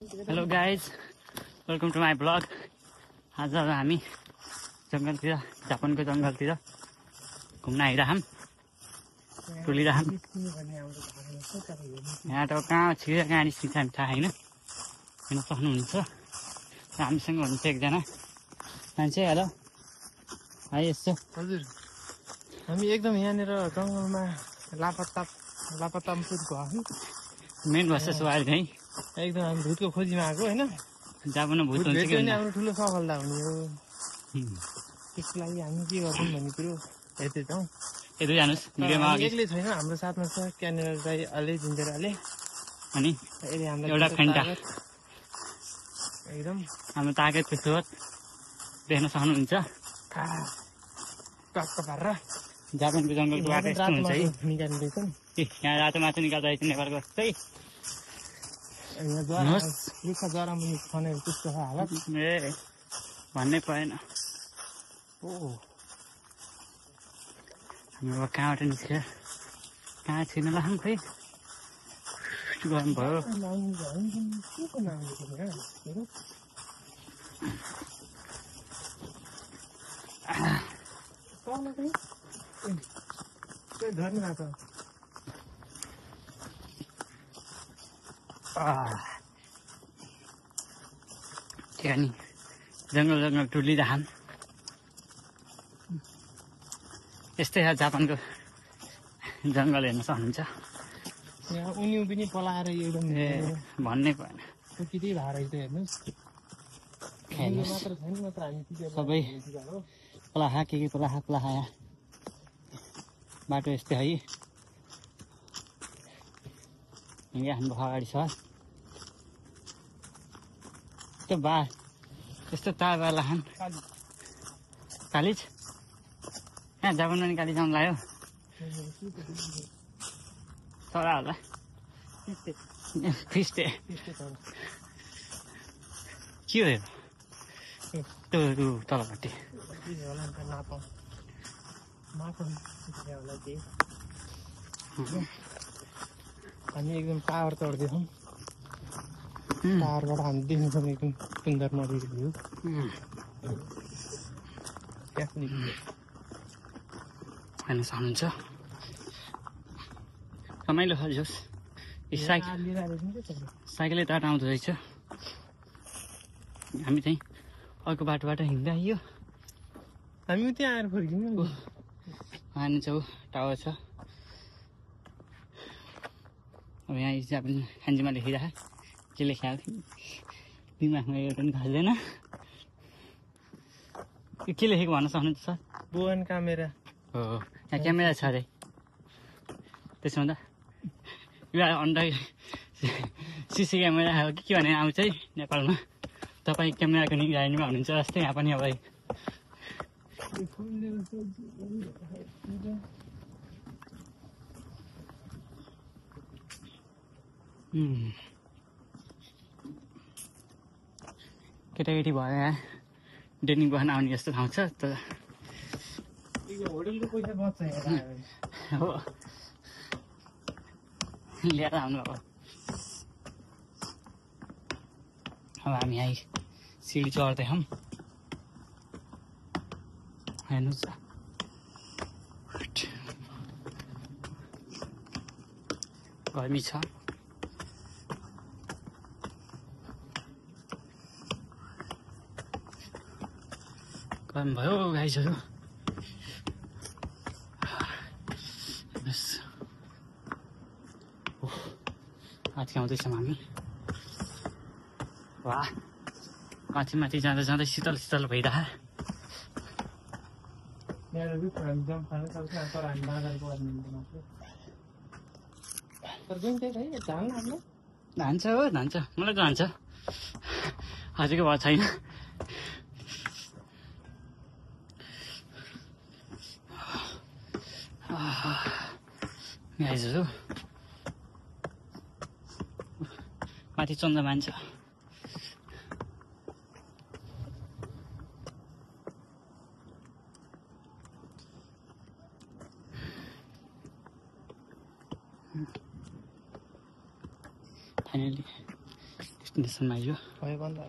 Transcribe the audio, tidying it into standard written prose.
Hello guys, welcome to my blog. आज हामी जङ्गलतिर, जापानको जङ्गलतिर घुम्न आइरहौँ, टुलिरहौँ। यहाँ त कहाँ छिरेर कहाँ निस्किन्छ हामी थाहा छैन, हेर्न सक्नुहुन्छ। हामीसँग हुनुहुन्छ एकजना मान्छे। हेलो, है यसो। हजुर, हामी एकदम यहाँनिर जङ्गलमा लापतामपुरको आफै मेन भएछ अहिले चाहिँ एकदम हामी भूतको खोजीमा आएको होइन। जापानमा भूत हुन्छ कि भने हाम्रो ठुलो सफलता हुने हो। त्यसको लागि हामी के गर्छौँ भन्ने कुरो हेर्दैछौँ। हेर्दै जानुहोस् भिडियोमा। एक्लै छैन, हाम्रो साथमा छ क्यानेडा दाइ अलि जिन्जेराले, अनि हामीलाई एउटा फेन्टा एकदम हाम्रो ताकतको स्रोत देख्न सक्नुहुन्छ। टक्क पारेर जापानको जङ्गलको बाटो यस्तो हुन्छ है। निकालिँदैछौँ। यहाँ रातो माछा निकाल्दा चाहिँ नेपालको जस्तै रुखा जरा मुनि खनेर त्यस्तो छ हालत। ए भन्नै परेन। ओ हाम्रो कहाँबाट निस्केर कहाँ छिर्न लाग्यौँ खै, गरम भयो। ठिक नि, जङ्गल जङ्गल टुलिरहौँ। यस्तै छ जापानको जङ्गल, हेर्न सक्नुहुन्छ। यहाँ उनी पनि पलाएर एकदम भन्नै परेन। किति भएर हेर्नुहोस्, सबै पलाहा के पलाहा बाटो यस्तै है। हाम्रो अगाडि छ त्यो यस्तो तारवाला खान कालिज। यहाँ जापानमा नि कालिज आउनु लाग्यो चरा होला, फिस्टे के हो त्यो तलपट्टि। हामी एकदम टावर चढ्दैछौँ। टावरबाट हामी देख्न सक्ने एकदम सुन्दर नदीको भ्यू। हेर्न सक्नुहुन्छ, रमाइलो छ जोस्। साइकलै टाटा आउँदो रहेछ। हामी चाहिँ अर्को बाटोबाट हिँड्दै आइयो। हामी त्यहाँ आएर फर्किनु। हानी छेउ टावर छ। अब यहाँ जापान खान्जीमा लेखिरहेको के लेख्या दिमागमा एउटा पनि खाल्दैन। के लेखेको भन्न सक्नुहुन्छ सर? बोन क्यामेरा हो, यहाँ क्यामेरा छ अरे। त्यसो हुँदा यो अन्डर सिसी क्यामेरा हो कि के भने आउँछ है नेपालमा। तपाईँ क्यामेराको निगरानीमा हुनुहुन्छ जस्तै यहाँ पनि अब केटाकेटी भयो यहाँ डेनिङ बस्न आउने जस्तो ठाउँ छ। तर होटलको पैसा बच्छ हो, लिएर आउनु। अब हामी यहाँ सिडी चढ्दैछौँ, हेर्नुहोस्। गर्मी छ। गरम भयो गाइजहरू। माथि आउँदैछौँ हामी। वाह, माथि माथि जाँदा जाँदै शीतल शीतल भइरह। धान्छ हो, धान्छ, मलाई त धान्छ। आजको भयो छैन। गाइजहरू माथि चन्दा मान्छ। फाइनली देशमा आइयो भयो भन्दा